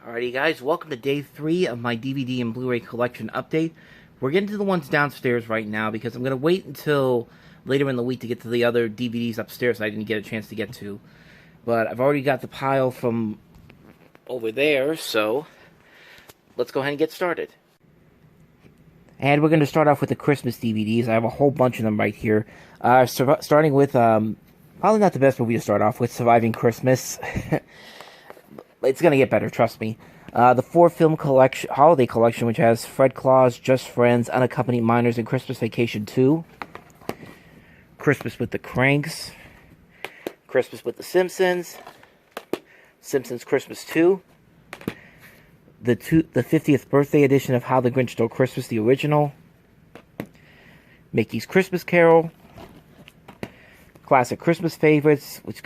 Alrighty guys, welcome to day 3 of my DVD and Blu-ray collection update. We're getting to the ones downstairs right now because I'm going to wait until later in the week to get to the other DVDs upstairs I didn't get a chance to get to. But I've already got the pile from over there, so let's go ahead and get started. And we're going to start off with the Christmas DVDs. I have a whole bunch of them right here. Starting with, probably not the best movie to start off with, Surviving Christmas. It's going to get better, trust me. The 4-film collection, holiday collection, which has Fred Claus, Just Friends, Unaccompanied Minors, and Christmas Vacation 2. Christmas with the Cranks. Christmas with the Simpsons. Simpsons Christmas 2. The 50th birthday edition of How the Grinch Stole Christmas, the original. Mickey's Christmas Carol. Classic Christmas favorites, which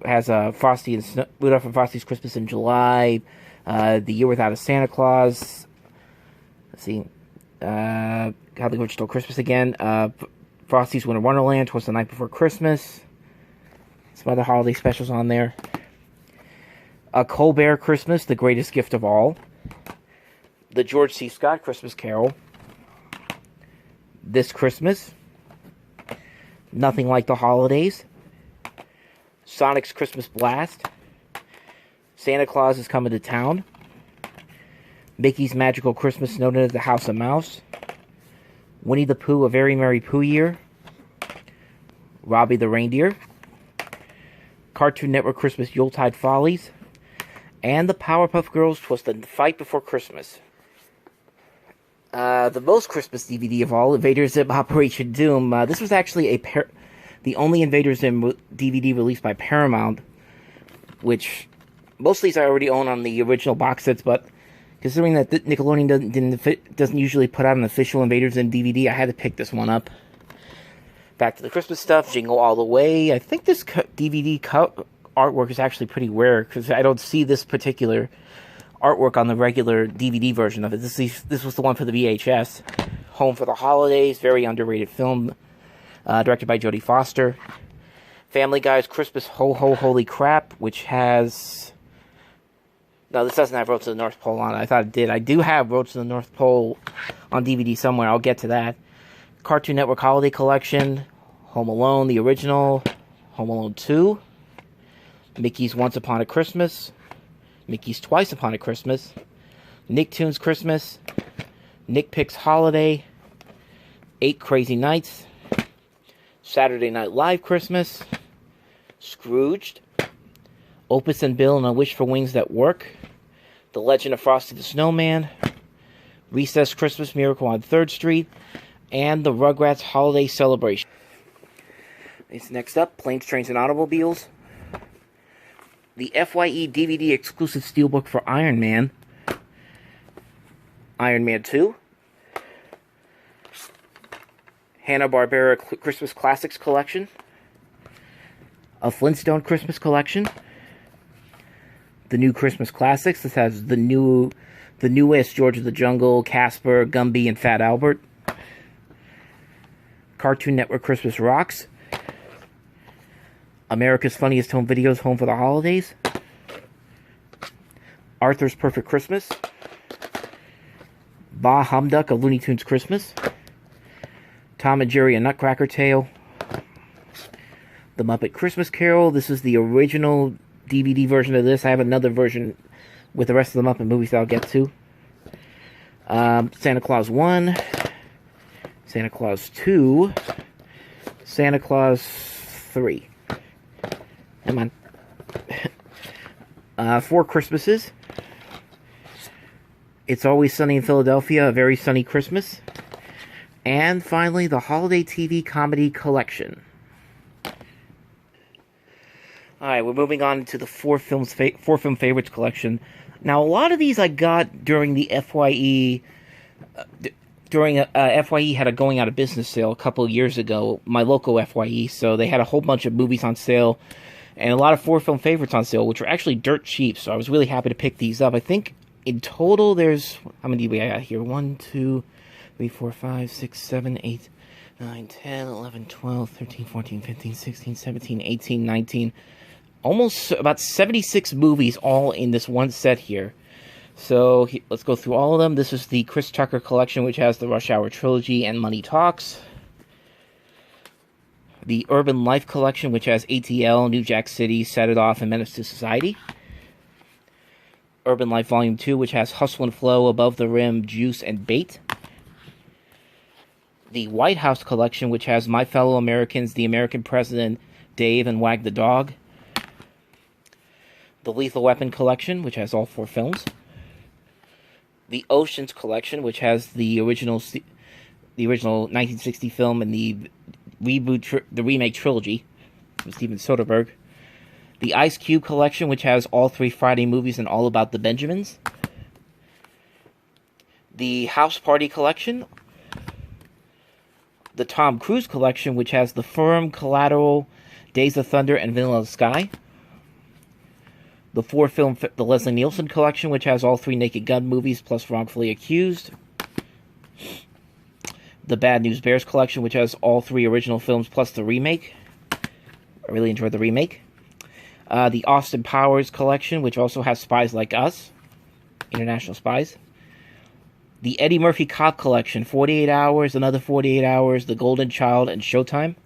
has Frosty and Rudolph and Frosty's Christmas in July, The Year Without a Santa Claus. Let's see, How the Grinch Stole Christmas again. Frosty's Winter Wonderland, Twas the Night Before Christmas. Some other holiday specials on there. A Colbert Christmas, The Greatest Gift of All. The George C. Scott Christmas Carol. This Christmas. Nothing Like the Holidays. Sonic's Christmas Blast. Santa Claus is Coming to Town. Mickey's Magical Christmas, known as the House of Mouse. Winnie the Pooh, A Very Merry Pooh Year. Robbie the Reindeer. Cartoon Network Christmas Yuletide Follies. And the Powerpuff Girls, Twas the Fight Before Christmas. The most Christmas DVD of all, Invader Zim Operation Doom. This was actually the only Invader Zim DVD released by Paramount, which most of these I already own on the original box sets, but considering that Nickelodeon doesn't usually put out an official Invader Zim DVD, I had to pick this one up. Back to the Christmas stuff, Jingle All the Way. I think this DVD artwork is actually pretty rare, because I don't see this particular artwork on the regular DVD version of it. This was the one for the VHS. Home for the Holidays, very underrated film, directed by Jodie Foster. Family Guy's Christmas Ho Ho Holy Crap, which has... No, this doesn't have Road to the North Pole on it. I thought it did. I do have Road to the North Pole on DVD somewhere. I'll get to that. Cartoon Network Holiday Collection, Home Alone, the original, Home Alone 2, Mickey's Once Upon a Christmas, Mickey's Twice Upon a Christmas, Nicktoons Christmas, Nick Picks Holiday, 8 Crazy Nights, Saturday Night Live Christmas, Scrooged, Opus and Bill and A Wish for Wings That Work, The Legend of Frosty the Snowman, Recess Christmas Miracle on 3rd Street, and the Rugrats Holiday Celebration. Next up, Planes, Trains, and Automobiles. The FYE DVD exclusive steelbook for Iron Man. Iron Man 2. Hanna-Barbera Christmas Classics Collection. A Flintstone Christmas Collection. The New Christmas Classics. This has the newest George of the Jungle, Casper, Gumby, and Fat Albert. Cartoon Network Christmas Rocks. America's Funniest Home Videos, Home for the Holidays. Arthur's Perfect Christmas. Bah Humduck, A Looney Tunes Christmas. Tom and Jerry, A Nutcracker Tale. The Muppet Christmas Carol. This is the original DVD version of this. I have another version with the rest of the Muppet movies that I'll get to. Santa Claus 1. Santa Claus 2. Santa Claus 3. Come on. 4 Christmases. It's Always Sunny in Philadelphia, A Very Sunny Christmas. And finally, the Holiday TV Comedy Collection. Alright, we're moving on to the 4-film favorites collection. Now, a lot of these I got during the FYE... FYE had a going out of business sale a couple of years ago, my local FYE, so they had a whole bunch of movies on sale, and a lot of 4-film favorites on sale, which were actually dirt cheap, so I was really happy to pick these up. I think in total there's, how many do we got here? 1, 2, 3, 4, 5, 6, 7, 8, 9, 10, 11, 12, 13, 14, 15, 16, 17, 18, 19, almost about 76 movies all in this one set here. So let's go through all of them. This is the Chris Tucker collection, which has the Rush Hour trilogy and Money Talks. The Urban Life collection, which has ATL, New Jack City, Set It Off, and Menace to Society. Urban Life Volume 2, which has Hustle and Flow, Above the Rim, Juice, and Bait. The White House collection, which has My Fellow Americans, The American President, Dave, and Wag the Dog. The Lethal Weapon collection, which has all 4 films. The Oceans collection, which has the original 1960 film and the remake trilogy from Steven Soderbergh. The Ice Cube collection, which has all 3 Friday movies and All About the Benjamins. The House Party collection. The Tom Cruise collection, which has The Firm, Collateral, Days of Thunder, and Vanilla Sky. The 4-film The Leslie Nielsen collection, which has all 3 Naked Gun movies plus Wrongfully Accused. The Bad News Bears collection, which has all 3 original films plus the remake. I really enjoyed the remake. The Austin Powers collection, which also has Spies Like Us, International Spies. The Eddie Murphy Cop collection, 48 Hours, Another 48 Hours, The Golden Child, and Showtime.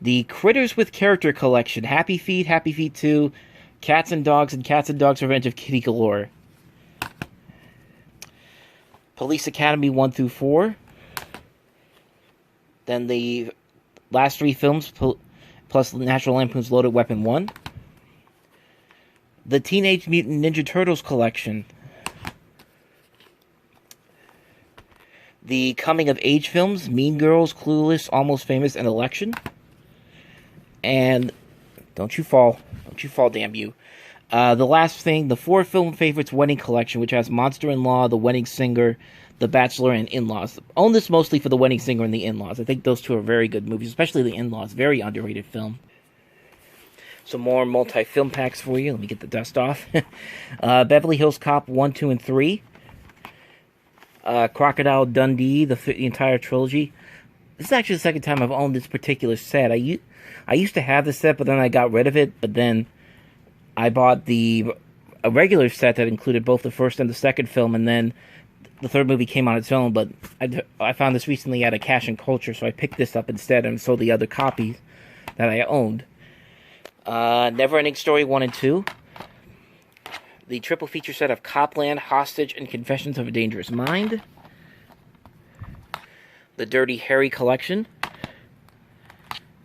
The Critters with Character collection, Happy Feet 2, Cats and Dogs Revenge of Kitty Galore. Police Academy 1 through 4. Then the last 3 films, plus National Lampoon's Loaded Weapon 1. The Teenage Mutant Ninja Turtles collection. The Coming of Age films, Mean Girls, Clueless, Almost Famous, and Election. And don't you fall, damn you. The last thing, the 4 film favorites wedding collection, which has Monster in Law, The Wedding Singer, The Bachelor, and In-Laws. Own this mostly for The Wedding Singer and The In-Laws. I think those 2 are very good movies, especially The In-Laws. Very underrated film. Some more multi-film packs for you. Let me get the dust off. Beverly Hills Cop 1, 2, and 3. Crocodile Dundee, the entire trilogy. This is actually the second time I've owned this particular set. I used to have this set, but then I got rid of it. But then I bought a regular set that included both the first and the second film, and then the third movie came on its own. But I found this recently at a Cash and Culture, so I picked this up instead and sold the other copies that I owned. Never Ending Story 1 and 2. The triple feature set of Copland, Hostage, and Confessions of a Dangerous Mind. The Dirty Harry collection.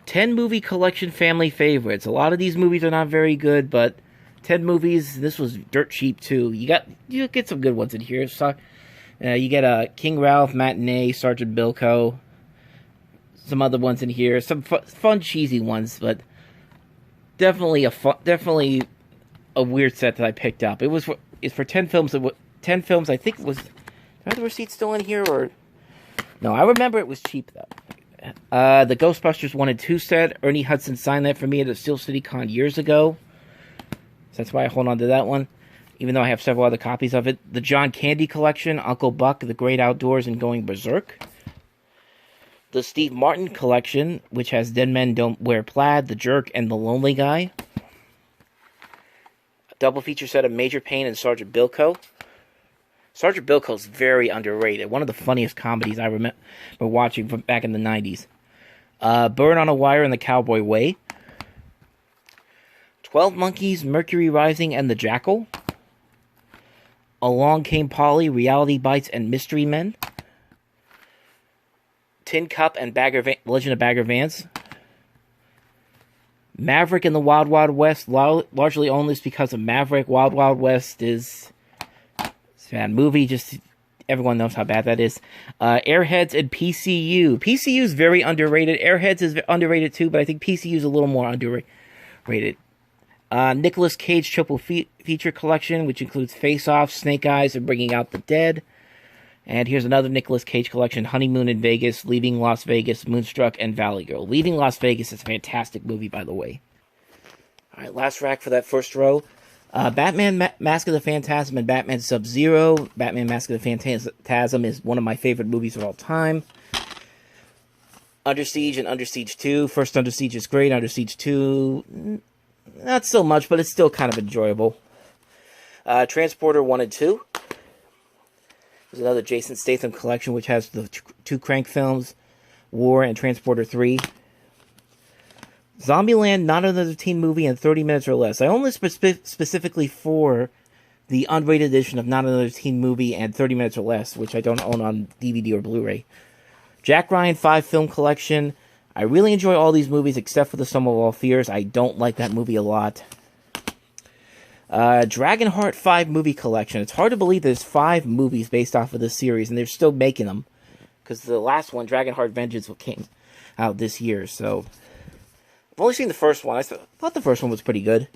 10 movie collection family favorites. A lot of these movies are not very good, but 10 movies. This was dirt cheap too. You get some good ones in here. So, you get King Ralph, Matinee, Sergeant Bilko. Some other ones in here. Some fun cheesy ones, but definitely a weird set that I picked up. It's for 10 films. 10 films. I think it was. Are the receipts still in here or? No, I remember it was cheap though. The Ghostbusters 1 and 2 set. Ernie Hudson signed that for me at a Steel City Con years ago. So that's why I hold on to that one, even though I have several other copies of it. The John Candy collection. Uncle Buck, The Great Outdoors, and Going Berserk. The Steve Martin collection, which has Dead Men Don't Wear Plaid, The Jerk, and The Lonely Guy. A double feature set of Major Payne and Sergeant Bilko. Sergeant Bilko is very underrated. One of the funniest comedies I remember watching from back in the 90s. Bird on a Wire and The Cowboy Way. 12 Monkeys, Mercury Rising, and The Jackal. Along Came Polly, Reality Bites, and Mystery Men. Tin Cup and Legend of Bagger Vance. Maverick and the Wild Wild West. Largely own this because of Maverick. Wild Wild West is a bad movie. Just everyone knows how bad that is. Airheads and PCU. PCU is very underrated. Airheads is underrated too, but I think PCU is a little more underrated. Nicolas Cage triple feature collection, which includes Face Off, Snake Eyes, and Bringing Out the Dead. And here's another Nicolas Cage collection, Honeymoon in Vegas, Leaving Las Vegas, Moonstruck, and Valley Girl. Leaving Las Vegas is a fantastic movie, by the way. Alright, last rack for that first row. Batman Mask of the Phantasm and Batman Sub-Zero. Batman Mask of the Phantasm is one of my favorite movies of all time. Under Siege and Under Siege 2. First Under Siege is great. Under Siege 2, not so much, but it's still kind of enjoyable. Transporter 1 and 2. There's another Jason Statham collection, which has the two Crank films, War and Transporter 3. Zombieland, Not Another Teen Movie, and 30 Minutes or Less. I only specifically for the unrated edition of Not Another Teen Movie and 30 Minutes or Less, which I don't own on DVD or Blu-ray. Jack Ryan 5 film collection. I really enjoy all these movies except for The Sum of All Fears. I don't like that movie a lot. Dragonheart 5 movie collection. It's hard to believe there's 5 movies based off of this series, and they're still making them. Because the last one, Dragonheart Vengeance, came out this year, so... I've only seen the first one. I thought the first one was pretty good.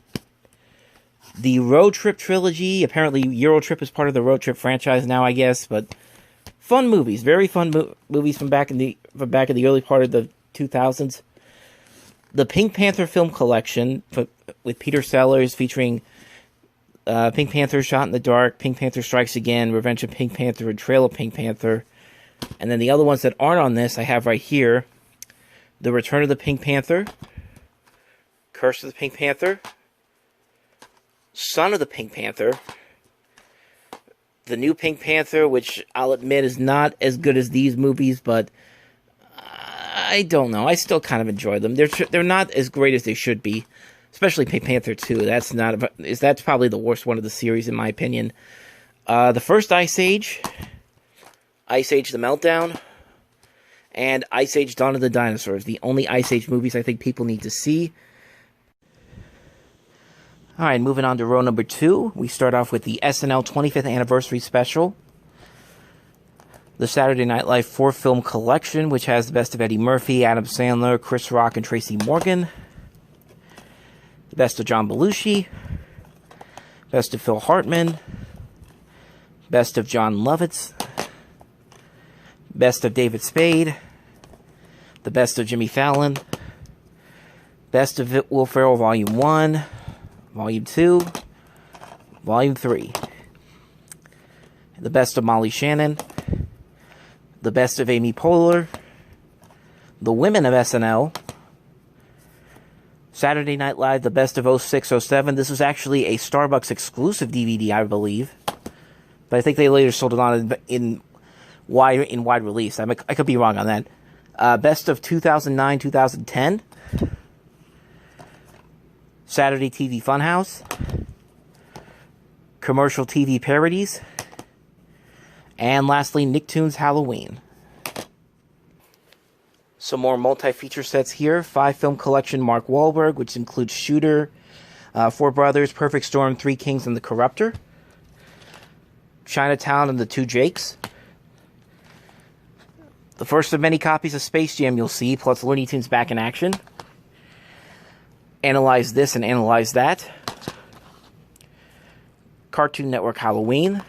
The Road Trip trilogy. Apparently, Euro Trip is part of the Road Trip franchise now, I guess. But fun movies, very fun movies from back in the early part of the 2000s. The Pink Panther film collection with Peter Sellers, featuring Pink Panther: Shot in the Dark, Pink Panther Strikes Again, Revenge of Pink Panther, and Trail of Pink Panther. And then the other ones that aren't on this, I have right here: The Return of the Pink Panther, Curse of the Pink Panther, Son of the Pink Panther, The New Pink Panther, which I'll admit is not as good as these movies, but I don't know. I still kind of enjoy them. They're not as great as they should be, especially Pink Panther 2. That's probably the worst one of the series in my opinion. The first Ice Age, Ice Age: The Meltdown, and Ice Age: Dawn of the Dinosaurs. The only Ice Age movies I think people need to see. Alright, moving on to row number 2. We start off with the SNL 25th Anniversary Special. The Saturday Night Live 4-film collection, which has the best of Eddie Murphy, Adam Sandler, Chris Rock, and Tracy Morgan. The best of John Belushi. Best of Phil Hartman. Best of John Lovitz. Best of David Spade. The best of Jimmy Fallon. Best of Will Ferrell Volume 1. Volume 2, Volume 3. The best of Molly Shannon. The best of Amy Poehler. The Women of SNL. Saturday Night Live, the best of 06-07. This was actually a Starbucks exclusive DVD, I believe. But I think they later sold it on in wide release. I could be wrong on that. Best of 2009-2010. Saturday TV Funhouse, Commercial TV Parodies, and lastly, Nicktoons Halloween. Some more multi-feature sets here. 5-film collection Mark Wahlberg, which includes Shooter, Four Brothers, Perfect Storm, Three Kings, and The Corruptor. Chinatown and the Two Jakes. The first of many copies of Space Jam you'll see, plus Looney Tunes Back in Action. Analyze This and Analyze That. Cartoon Network Halloween.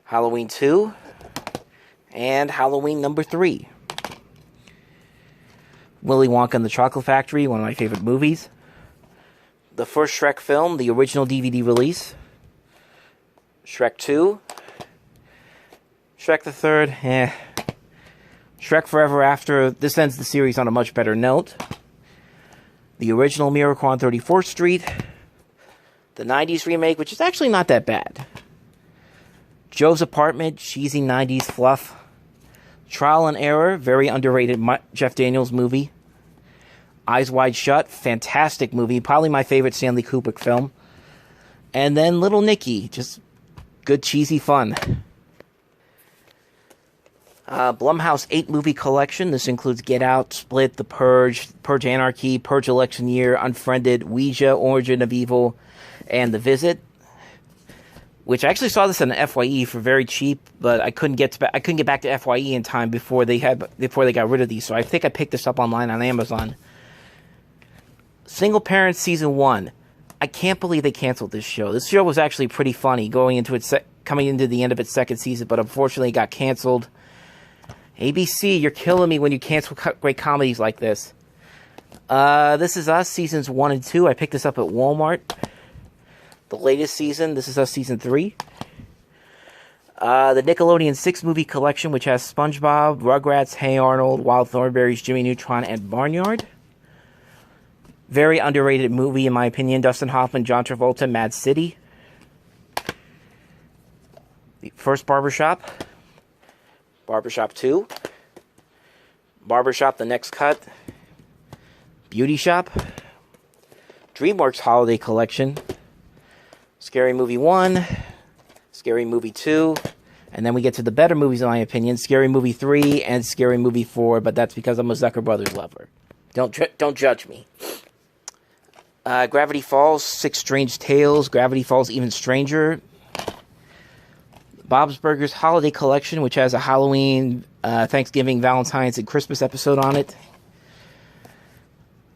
Halloween 2. And Halloween number 3. Willy Wonka and the Chocolate Factory, one of my favorite movies. The first Shrek film, the original DVD release. Shrek 2. Shrek the Third, Shrek Forever After. This ends the series on a much better note. The original Miracle on 34th Street. The 90s remake, which is actually not that bad. Joe's Apartment, cheesy 90s fluff. Trial and Error, very underrated Jeff Daniels movie. Eyes Wide Shut, fantastic movie, probably my favorite Stanley Kubrick film. And then Little Nicky, just good cheesy fun. Blumhouse 8-movie collection. This includes Get Out, Split, The Purge, Purge Anarchy, Purge Election Year, Unfriended, Ouija, Origin of Evil, and The Visit. Which I actually saw this on an FYE for very cheap, but I couldn't get back to FYE in time before they got rid of these. So I think I picked this up online on Amazon. Single Parents Season 1. I can't believe they canceled this show. This show was actually pretty funny coming into the end of its second season, but unfortunately it got canceled. ABC, you're killing me when you cancel great comedies like this. This Is Us, Seasons 1 and 2. I picked this up at Walmart. The latest season, This Is Us Season 3. The Nickelodeon 6-movie collection, which has SpongeBob, Rugrats, Hey Arnold, Wild Thornberrys, Jimmy Neutron, and Barnyard. Very underrated movie, in my opinion. Dustin Hoffman, John Travolta, Mad City. The first Barbershop, Barbershop 2, Barbershop The Next Cut, Beauty Shop, DreamWorks Holiday Collection, Scary Movie 1, Scary Movie 2, and then we get to the better movies in my opinion, Scary Movie 3 and Scary Movie 4, but that's because I'm a Zucker Brothers lover. Don't judge me. Gravity Falls, Six Strange Tales, Gravity Falls Even Stranger, Bob's Burgers Holiday Collection, which has a Halloween, Thanksgiving, Valentine's, and Christmas episode on it.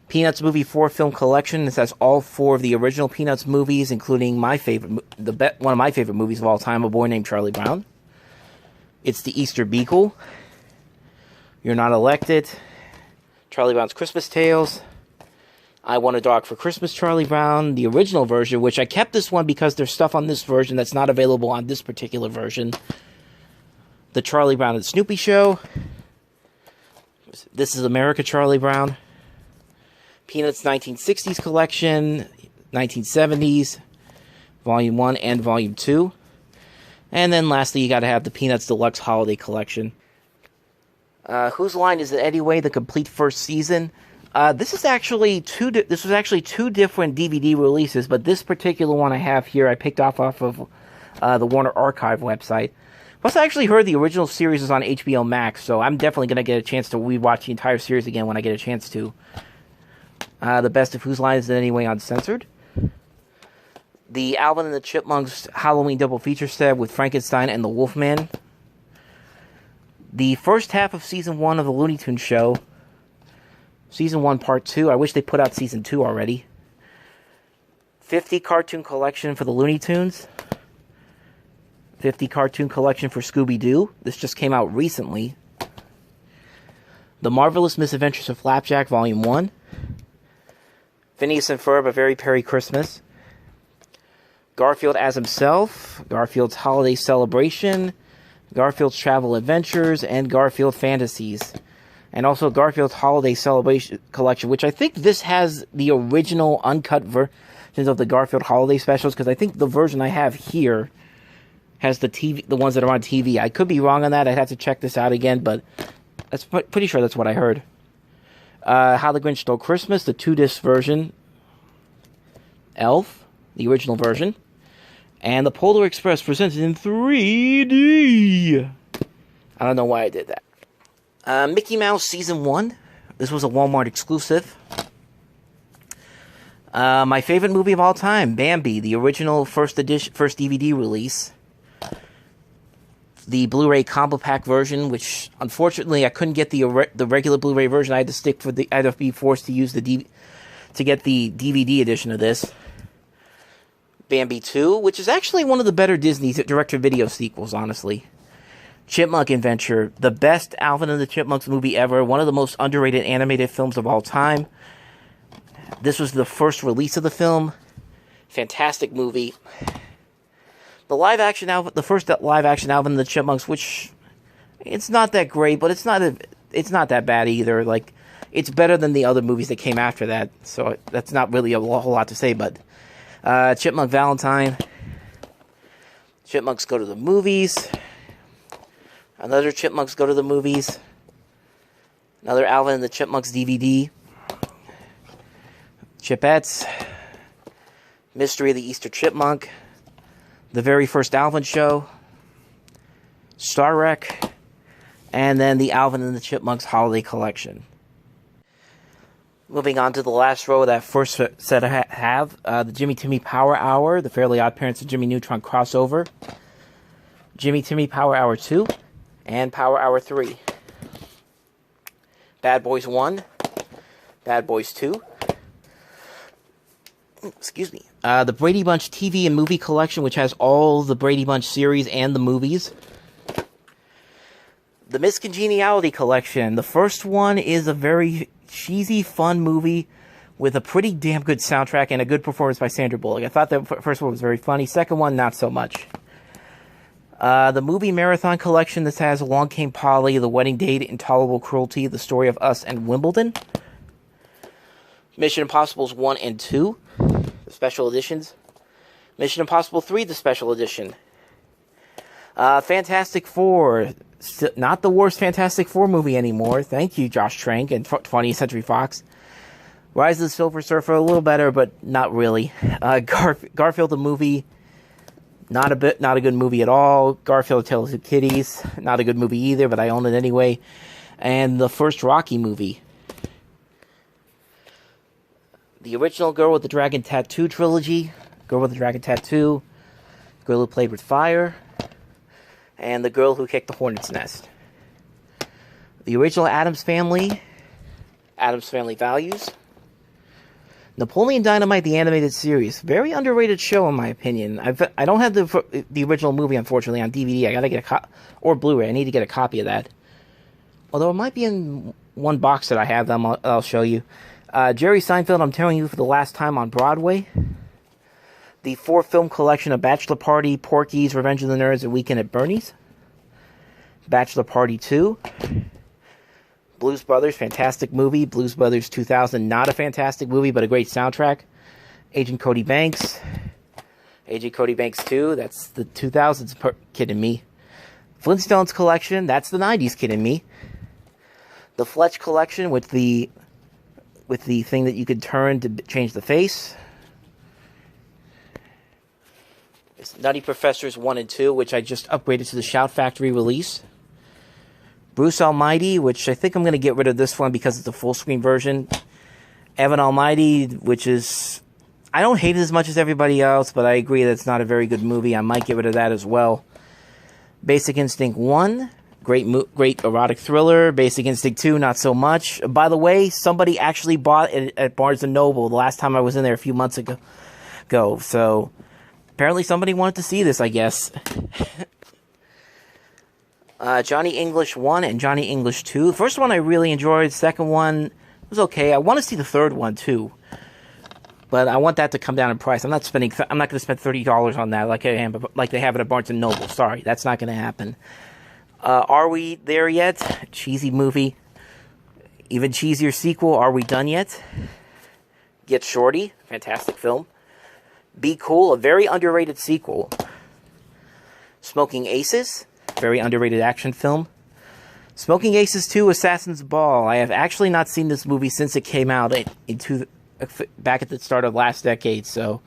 Peanuts Movie 4 Film Collection. This has all 4 of the original Peanuts movies, including my favorite, one of my favorite movies of all time, A Boy Named Charlie Brown. It's the Easter Beagle, You're Not Elected, Charlie Brown's Christmas Tales, I Want a Dog for Christmas, Charlie Brown, the original version, which I kept this one because there's stuff on this version that's not available on this particular version. The Charlie Brown and Snoopy Show. This is America, Charlie Brown. Peanuts 1960s Collection, 1970s, Volume 1 and Volume 2. And then lastly, you gotta have the Peanuts Deluxe Holiday Collection. Whose Line Is It Anyway? The complete first season. This was actually two different DVD releases, but this particular one I have here, I picked off of the Warner Archive website. Plus, I actually heard the original series is on HBO Max, so I'm definitely going to get a chance to rewatch the entire series again when I get a chance to. The Best of Whose Line Is It Anyway Uncensored. The Alvin and the Chipmunks Halloween double feature set with Frankenstein and the Wolfman. The first half of Season 1 of the Looney Tunes show. Season 1 Part 2. I wish they put out Season 2 already. 50 Cartoon Collection for the Looney Tunes. 50 Cartoon Collection for Scooby-Doo. This just came out recently. The Marvelous Misadventures of Flapjack Volume 1. Phineas and Ferb, A Very Merry Christmas. Garfield as Himself. Garfield's Holiday Celebration. Garfield's Travel Adventures. And Garfield Fantasies. And also Garfield's Holiday Celebration Collection, which I think this has the original uncut versions of the Garfield Holiday Specials, because I think the version I have here has the ones that are on TV. I could be wrong on that. I'd have to check this out again, but that's pretty sure that's what I heard. How the Grinch Stole Christmas, the 2-disc version. Elf, the original version. And the Polar Express presented in 3D. I don't know why I did that. Mickey Mouse Season 1. This was a Walmart exclusive. My favorite movie of all time, Bambi, the original first DVD release. The Blu-ray combo pack version, which unfortunately I couldn't get the regular Blu-ray version. I had to be forced to use to get the DVD edition of this. Bambi 2, which is actually one of the better Disney direct-to-video sequels, honestly. Chipmunk Adventure, the best Alvin and the Chipmunks movie ever, one of the most underrated animated films of all time. This was the first release of the film. Fantastic movie. The first live-action Alvin and the Chipmunks, which it's not that great, but it's not that bad either. Like, it's better than the other movies that came after that, so that's not really a whole lot to say. But Chipmunk Valentine, Chipmunks Go to the Movies, another Chipmunks Go to the Movies, another Alvin and the Chipmunks DVD, Chipettes, Mystery of the Easter Chipmunk, the very first Alvin show, Star Wreck, and then the Alvin and the Chipmunks Holiday Collection. Moving on to the last row of that first set I have, the Jimmy Timmy Power Hour, the Fairly Odd Parents of Jimmy Neutron crossover, Jimmy Timmy Power Hour 2, and Power Hour 3. Bad Boys 1, Bad Boys 2, excuse me, the Brady Bunch TV and movie collection, which has all the Brady Bunch series and the movies. The Miss Congeniality collection. The first one is a very cheesy, fun movie with a pretty damn good soundtrack and a good performance by Sandra Bullock. I thought the first one was very funny. Second one, not so much. The Movie Marathon collection. This has Along Came Polly, The Wedding Date, Intolerable Cruelty, The Story of Us, and Wimbledon. Mission Impossibles 1 and 2, the special editions. Mission Impossible 3, the special edition. Fantastic Four. Not the worst Fantastic Four movie anymore. Thank you, Josh Trank and 20th Century Fox. Rise of the Silver Surfer, a little better, but not really. Garfield the movie, not a good movie at all. Garfield Tales of Kitties, not a good movie either, but I own it anyway. And the first Rocky movie. The original Girl with the Dragon Tattoo trilogy, Girl with the Dragon Tattoo, Girl Who Played with Fire, and The Girl Who Kicked the Hornet's Nest. The original Addams Family, Addams Family Values, Napoleon Dynamite, the animated series. Very underrated show, in my opinion. I don't have the original movie, unfortunately, on DVD. I gotta get or Blu-ray. I need to get a copy of that. Although it might be in one box that I have them. I'll show you. Jerry Seinfeld, I'm Telling You for the Last Time on Broadway. The 4-film collection of Bachelor Party, Porky's, Revenge of the Nerds, and Weekend at Bernie's. Bachelor Party 2. Blues Brothers, fantastic movie. Blues Brothers 2000, not a fantastic movie, but a great soundtrack. Agent Cody Banks. Agent Cody Banks 2, that's the 2000s, kidding me. Flintstones collection, that's the 90s, kidding me. The Fletch collection with the thing that you could turn to change the face. It's Nutty Professors 1 and 2, which I just upgraded to the Shout Factory release. Bruce Almighty, which I think I'm going to get rid of this one because it's a full screen version. Evan Almighty, which is... I don't hate it as much as everybody else, but I agree that it's not a very good movie. I might get rid of that as well. Basic Instinct 1, great erotic thriller. Basic Instinct 2, not so much. By the way, somebody actually bought it at Barnes & Noble the last time I was in there a few months ago. So, apparently somebody wanted to see this, I guess. Johnny English 1 and Johnny English 2. The first one I really enjoyed. The second one was okay. I want to see the third one, too. But I want that to come down in price. I'm not going to spend $30 on that like they have it at Barnes & Noble. Sorry, that's not going to happen. Are We There Yet? Cheesy movie. Even cheesier sequel. Are We Done Yet? Get Shorty. Fantastic film. Be Cool. A very underrated sequel. Smoking Aces. Very underrated action film. Smoking Aces 2, Assassin's Ball. I have actually not seen this movie since it came out back at the start of last decade, so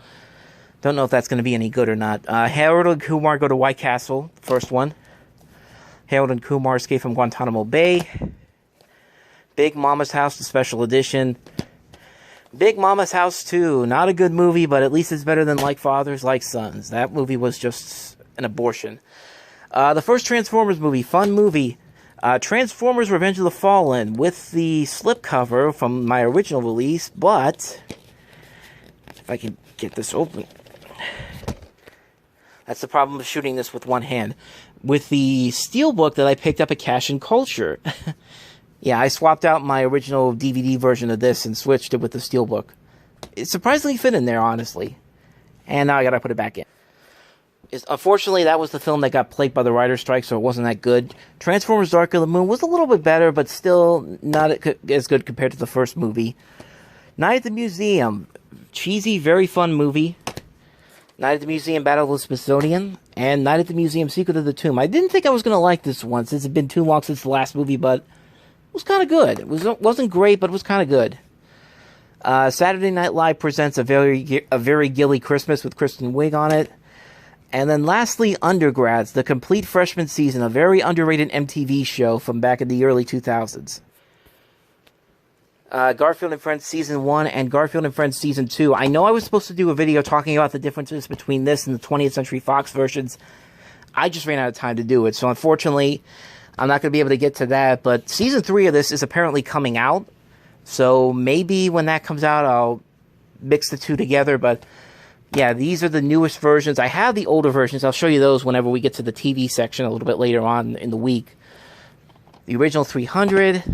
don't know if that's going to be any good or not. Harold and Kumar Go to White Castle, first one. Harold and Kumar Escape from Guantanamo Bay. Big Mama's House, the special edition. Big Mama's House 2, not a good movie, but at least it's better than Like Fathers, Like Sons. That movie was just an abortion. The first Transformers movie, fun movie. Transformers Revenge of the Fallen with the slipcover from my original release, but if I can get this open. That's the problem of shooting this with one hand. With the steelbook that I picked up at Cash and Culture. Yeah, I swapped out my original DVD version of this and switched it with the steelbook. It surprisingly fit in there, honestly. And now I gotta put it back in. Unfortunately, that was the film that got plagued by the writer's strike, so it wasn't that good. Transformers Dark of the Moon was a little bit better, but still not as good compared to the first movie. Night at the Museum. Cheesy, very fun movie. Night at the Museum, Battle of the Smithsonian. And Night at the Museum, Secret of the Tomb. I didn't think I was going to like this one, since it had been too long since the last movie, but it was kind of good. It wasn't great, but it was kind of good. Saturday Night Live presents a very gilly Christmas with Kristen Wiig on it. And then lastly, Undergrads, the complete freshman season, a very underrated MTV show from back in the early 2000s. Garfield and Friends Season 1 and Garfield and Friends Season 2. I know I was supposed to do a video talking about the differences between this and the 20th Century Fox versions. I just ran out of time to do it, so unfortunately, I'm not going to be able to get to that. But Season 3 of this is apparently coming out, so maybe when that comes out, I'll mix the two together, but... yeah, these are the newest versions. I have the older versions. I'll show you those whenever we get to the TV section a little bit later on in the week. The original 300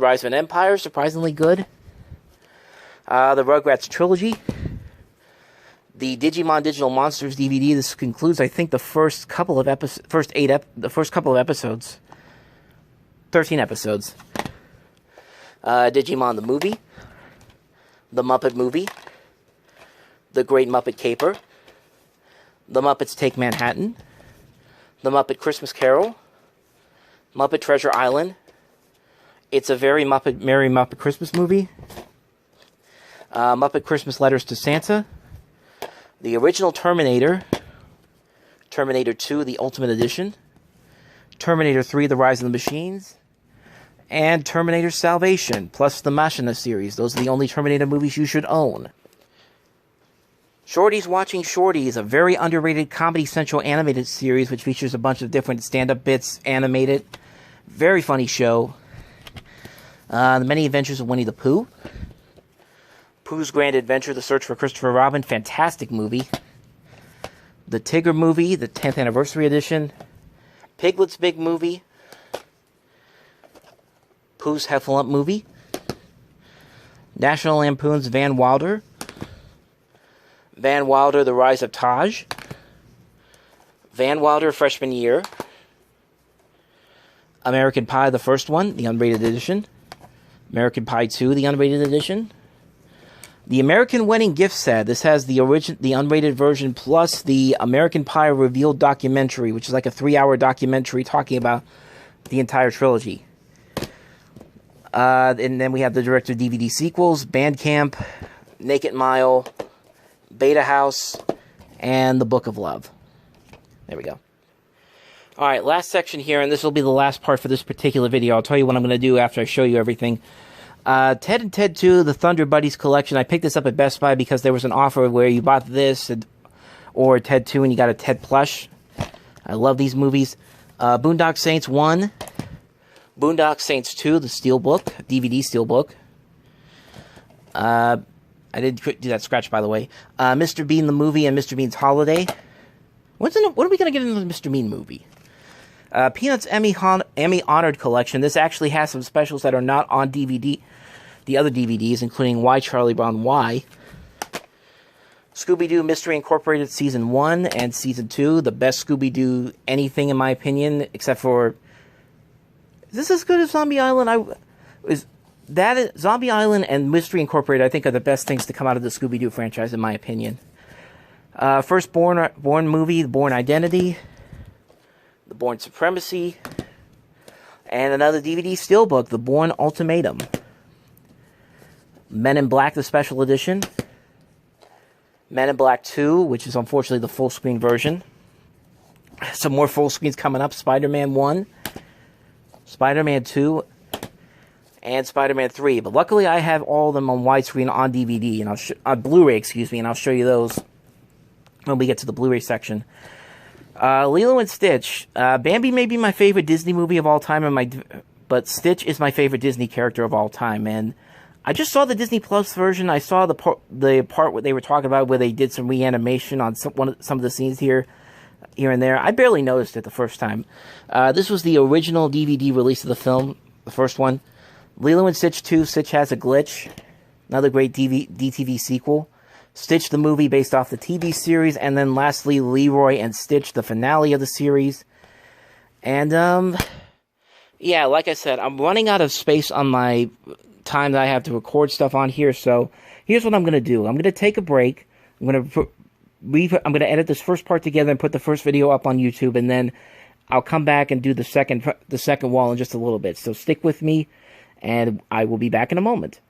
Rise of an Empire, surprisingly good. The Rugrats trilogy. The Digimon Digital Monsters DVD. This concludes, I think, the first couple of episodes. The first couple of episodes. 13 episodes. Digimon the movie. The Muppet movie. The Great Muppet Caper, The Muppets Take Manhattan, The Muppet Christmas Carol, Muppet Treasure Island, It's a Very Merry Muppet Christmas Movie, Muppet Christmas Letters to Santa, the original Terminator, Terminator 2, the Ultimate Edition, Terminator 3, The Rise of the Machines, and Terminator Salvation, plus the Machina series. Those are the only Terminator movies you should own. Shorty's Watching Shorty is a very underrated Comedy Central animated series which features a bunch of different stand-up bits animated. Very funny show. The Many Adventures of Winnie the Pooh. Pooh's Grand Adventure, The Search for Christopher Robin, fantastic movie. The Tigger Movie, the 10th Anniversary Edition. Piglet's Big Movie. Pooh's Heffalump Movie. National Lampoon's Van Wilder. Van Wilder, The Rise of Taj. Van Wilder, Freshman Year. American Pie, the first one, the unrated edition. American Pie 2, the unrated edition. The American Wedding Gift Set. This has the unrated version plus the American Pie Revealed documentary, which is like a 3-hour documentary talking about the entire trilogy. And then we have the direct-to-DVD sequels, Bandcamp, Naked Mile, Beta House, and The Book of Love. There we go. Alright, last section here, and this will be the last part for this particular video. I'll tell you what I'm going to do after I show you everything. Ted and Ted 2, the Thunder Buddies collection. I picked this up at Best Buy because there was an offer where you bought this or Ted 2 and you got a Ted plush. I love these movies. Boondock Saints 1. Boondock Saints 2, the Steelbook, DVD Steelbook. I didn't do that scratch, by the way. Mr. Bean the Movie and Mr. Bean's Holiday. What are we going to get into the Mr. Bean movie? Peanuts Emmy-honored collection. This actually has some specials that are not on DVD. The other DVDs, including Why Charlie Brown Why. Scooby-Doo Mystery Incorporated Season 1 and Season 2. The best Scooby-Doo anything, in my opinion, except for... Is this as good as Zombie Island? Zombie Island and Mystery Incorporated, I think, are the best things to come out of the Scooby-Doo franchise, in my opinion. First Born movie, The Born Identity, The Born Supremacy, and another DVD Steelbook, The Born Ultimatum. Men in Black, the Special Edition. Men in Black 2, which is unfortunately the full-screen version. Some more full screens coming up. Spider-Man 1, Spider-Man 2, and Spider-Man 3. But luckily I have all of them on widescreen on DVD, and on Blu-ray, excuse me, and I'll show you those when we get to the Blu-ray section. Lilo and Stitch. Bambi may be my favorite Disney movie of all time, but Stitch is my favorite Disney character of all time. And I just saw the Disney Plus version. I saw the part where they were talking about where they did some reanimation on some of the scenes here and there. I barely noticed it the first time. This was the original DVD release of the film, the first one. Lilo and Stitch 2, Stitch Has a Glitch. Another great DTV sequel. Stitch the movie based off the TV series. And then lastly, Leroy and Stitch, the finale of the series. And, yeah, like I said, I'm running out of space on my time that I have to record stuff on here. So here's what I'm going to do. I'm going to take a break. I'm going to edit this first part together and put the first video up on YouTube. And then I'll come back and do the second wall in just a little bit. So stick with me, and I will be back in a moment.